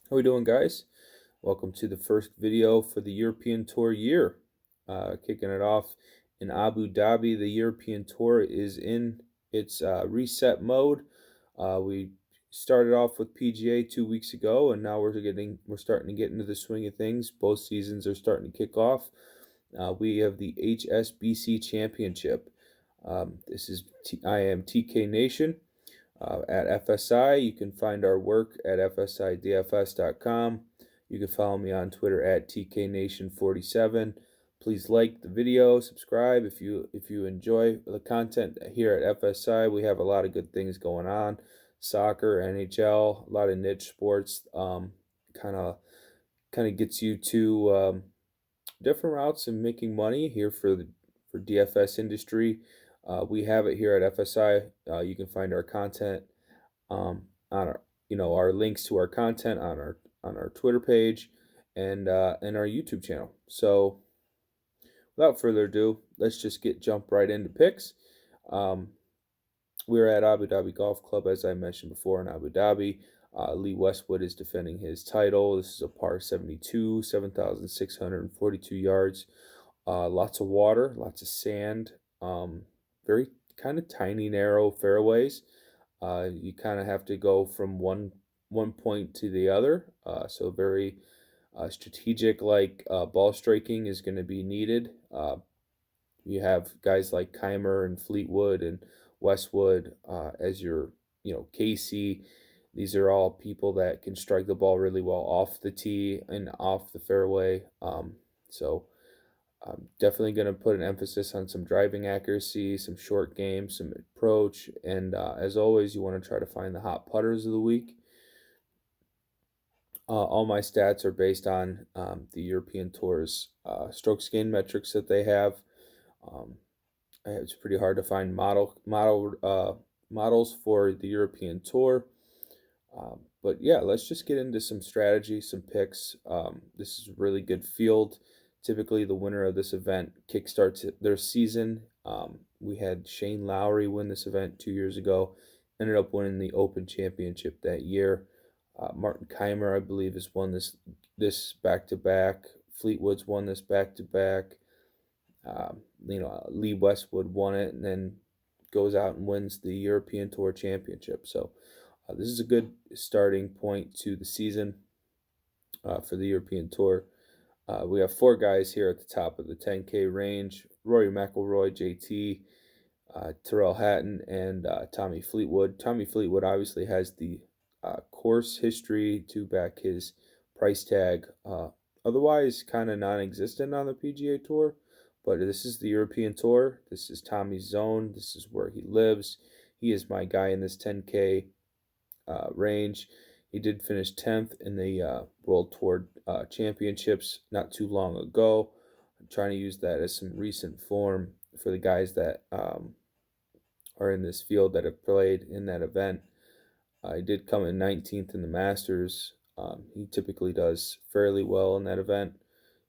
How we doing, guys? Welcome to the first video for the European Tour year. Kicking it off in Abu Dhabi. The European Tour is in its reset mode. We started off with PGA 2 weeks ago, and now we're starting to get into the swing of things. Both seasons are starting to kick off. We have the HSBC Championship. I am TK Nation at FSI. You can find our work at fsidfs.com. You can follow me on Twitter at TKNation47. Please like the video, subscribe if you enjoy the content here at FSI. We have a lot of good things going on: soccer, NHL, a lot of niche sports. Kind of gets you to different routes in making money here for DFS industry. We have it here at FSI. You can find our content on our links to our content on our Twitter page and our YouTube channel. So without further ado, let's just jump right into picks. We're at Abu Dhabi Golf Club, as I mentioned before, in Abu Dhabi. Lee Westwood is defending his title. This is a par 72, 7,642 yards. Lots of water, lots of sand. Very kind of tiny, narrow fairways. You kind of have to go from one point to the other. So very strategic, ball striking is going to be needed. You have guys like Keimer and Fleetwood and Westwood as your, Casey. These are all people that can strike the ball really well off the tee and off the fairway. So I'm definitely going to put an emphasis on some driving accuracy, some short game, some approach, and as always, you want to try to find the hot putters of the week. All my stats are based on the European Tour's strokes gained metrics that they have. It's pretty hard to find models for the European Tour. But yeah, let's just get into some strategy, some picks. This is a really good field. Typically, the winner of this event kickstarts their season. We had Shane Lowry win this event 2 years ago, ended up winning the Open Championship that year. Martin Keimer, I believe, has won this back to back. Fleetwood's won this back to back. Lee Westwood won it, and then goes out and wins the European Tour Championship. So this is a good starting point to the season for the European Tour. We have four guys here at the top of the 10K range: Rory McIlroy, JT, Terrell Hatton, and Tommy Fleetwood. Tommy Fleetwood obviously has the course history to back his price tag. Otherwise, kind of non-existent on the PGA Tour. But this is the European Tour. This is Tommy's zone. This is where he lives. He is my guy in this 10K range. He did finish 10th in the World Tour Championships not too long ago. I'm trying to use that as some recent form for the guys that are in this field that have played in that event. He did come in 19th in the Masters. He typically does fairly well in that event.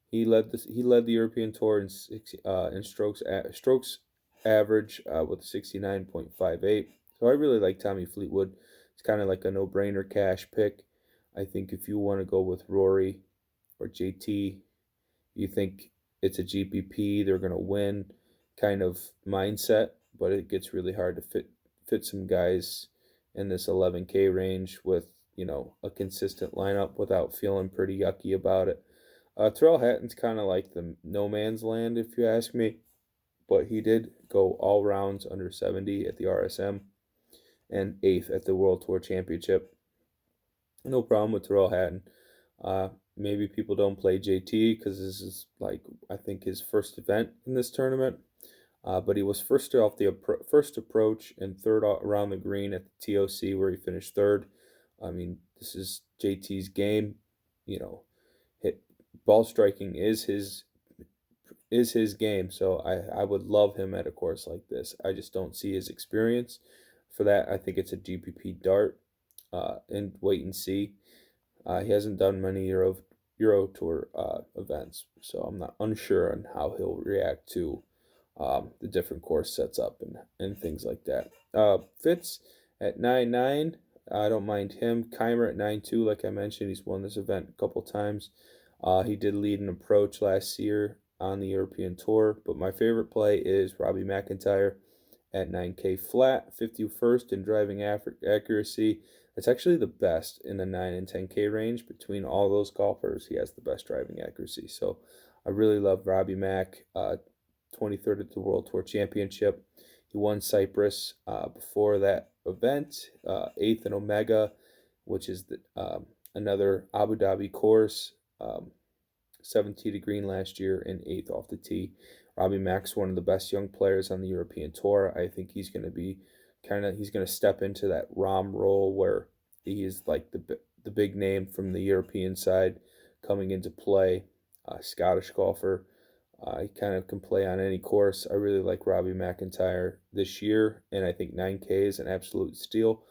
He led the European Tour in strokes average with 69.58. So I really like Tommy Fleetwood. It's kind of like a no-brainer cash pick. I think if you want to go with Rory or JT, you think it's a GPP, they're going to win kind of mindset, but it gets really hard to fit some guys in this 11K range with, a consistent lineup without feeling pretty yucky about it. Terrell Hatton's kind of like the no man's land, if you ask me, but he did go all rounds under 70 at the RSM and 8th at the World Tour Championship. No problem with Terrell Hatton. Maybe people don't play JT because this is, I think his first event in this tournament. But he was first off the first approach and third around the green at the TOC, where he finished third. I mean, this is JT's game. Ball striking is his game. So I would love him at a course like this. I just don't see his experience for that. I think it's a GPP dart, and wait and see. He hasn't done many Euro Tour events, so I'm not unsure on how he'll react to the different course sets up and things like that. Fitz at 9.9. I don't mind him. Keimer at 9-2, like I mentioned, he's won this event a couple times. He did lead an approach last year on the European Tour, but my favorite play is Robbie McIntyre at 9K flat, 51st in driving accuracy. It's actually the best in the 9 and 10K range. Between all those golfers, he has the best driving accuracy. So I really love Robbie Mack, 23rd at the World Tour Championship. He won Cyprus before that event, 8th in Omega, which is another Abu Dhabi course. 7th tee to green last year and 8th off the tee. Robbie Mack's one of the best young players on the European Tour. I think he's going to be he's going to step into that Rom role where he is like the big name from the European side coming into play. Scottish golfer. He kind of can play on any course. I really like Robbie McIntyre this year, and I think 9K is an absolute steal.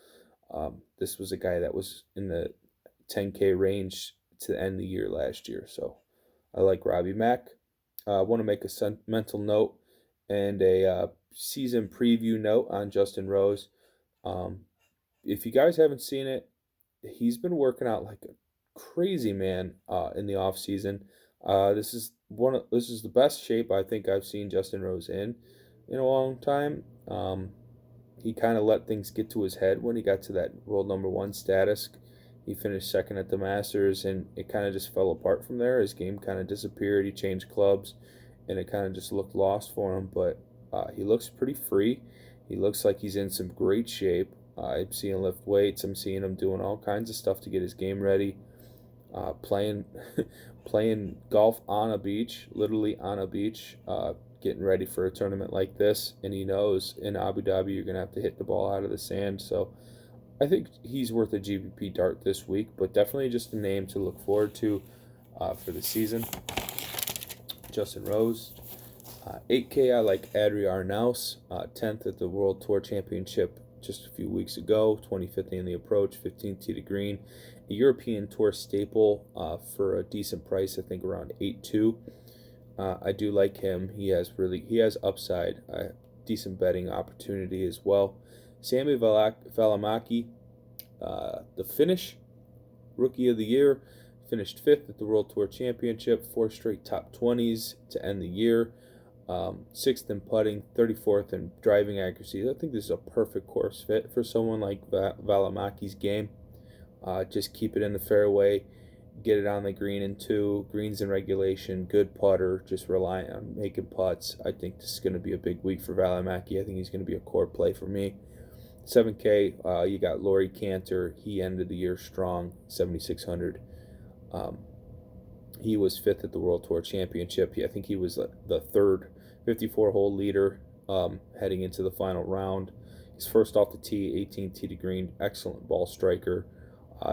This was a guy that was in the 10K range to end the year last year, so I like Robbie Mack. I want to make a sentimental note and a season preview note on Justin Rose. If you guys haven't seen it, he's been working out like a crazy man in the off season. This is the best shape I think I've seen Justin Rose in a long time. He kind of let things get to his head when he got to that world number one status. He finished second at the Masters, and it kind of just fell apart from there. His game kind of disappeared. He changed clubs, and it kind of just looked lost for him. But he looks pretty free. He looks like he's in some great shape. I'm seeing him lift weights. I'm seeing him doing all kinds of stuff to get his game ready. Playing playing golf on a beach, literally on a beach, getting ready for a tournament like this. And he knows in Abu Dhabi you're going to have to hit the ball out of the sand. So I think he's worth a GPP dart this week, but definitely just a name to look forward to for the season. Justin Rose. 8K, I like Adri Arnaus, 10th at the World Tour Championship just a few weeks ago, 25th in the approach, 15th tee to green. A European Tour staple for a decent price, I think around 8-2. I do like him. He has upside, decent betting opportunity as well. Sammy Falamaki, the Finnish Rookie of the Year, finished 5th at the World Tour Championship, 4 straight top 20s to end the year. 6th in putting, 34th in driving accuracy. I think this is a perfect course fit for someone like Valamaki's game. Just keep it in the fairway, get it on the green in 2, greens in regulation, good putter, just rely on making putts. I think this is going to be a big week for Valimaki. I think he's going to be a core play for me. 7K, you got Laurie Cantor. He ended the year strong, 7,600. He was 5th at the World Tour Championship. I think he was the third 54-hole leader heading into the final round. He's first off the tee, 18th tee to green. Excellent ball striker.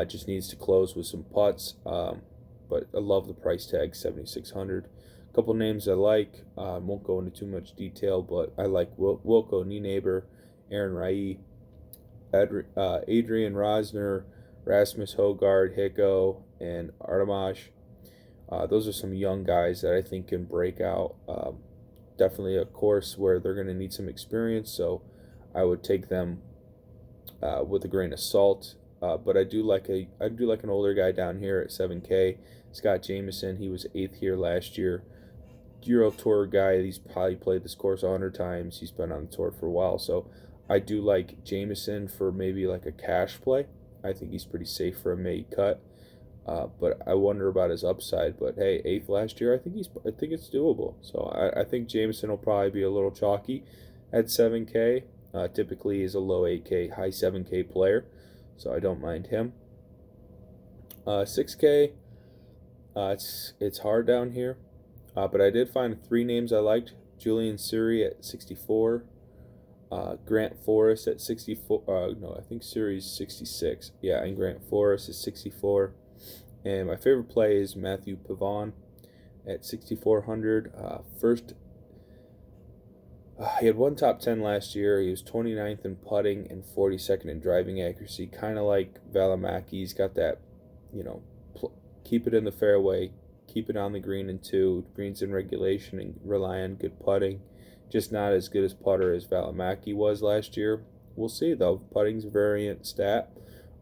Just needs to close with some putts. But I love the price tag, 7,600. A couple names I like. Won't go into too much detail, but I like Wilco Nienaber, Aaron Rai, Adrian Rosner, Rasmus Hogard, Hicko, and Artemaj. Those are some young guys that I think can break out. Definitely a course where they're going to need some experience, so I would take them with a grain of salt. But I do like an older guy down here at 7K, Scott Jameson. He was 8th here last year. Euro Tour guy. He's probably played this course 100 times. He's been on the tour for a while, so I do like Jameson for maybe like a cash play. I think he's pretty safe for a May cut. But I wonder about his upside. But hey, 8th last year, I think it's doable. So I think Jameson will probably be a little chalky at 7K. Typically, he's a low 8K, high 7K player, so I don't mind him. 6K, it's hard down here, but I did find 3 names I liked. Julian Suri at 64. Grant Forrest at 64. No, I think Suri's 66. Yeah, and Grant Forrest is 64. And my favorite play is Matthew Pavon at 6,400. He had one top 10 last year. He was 29th in putting and 42nd in driving accuracy. Kind of like Valimaki. He's got that, keep it in the fairway, keep it on the green in 2, greens in regulation, and rely on good putting. Just not as good as putter as Valimaki was last year. We'll see, though. Putting's a variant stat.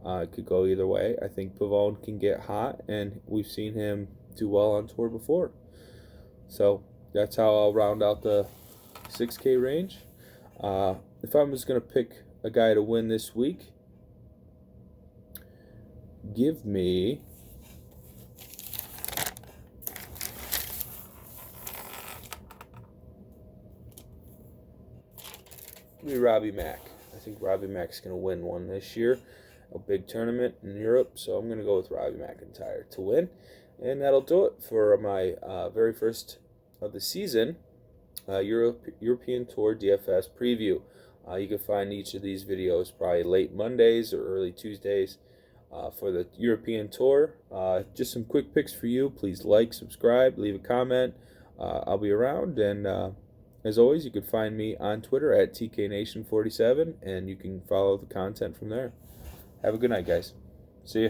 It could go either way. I think Pavone can get hot, and we've seen him do well on tour before. So that's how I'll round out the 6K range. If I was going to pick a guy to win this week, give me Robbie Mack. I think Robbie Mack's going to win one this year, a big tournament in Europe. So I'm going to go with Robbie McIntyre to win. And that'll do it for my very first of the season European Tour DFS preview. You can find each of these videos probably late Mondays or early Tuesdays for the European Tour. Just some quick picks for you. Please like, subscribe, leave a comment. I'll be around, and as always, you can find me on Twitter at TKNation47, and you can follow the content from there. Have a good night, guys. See ya.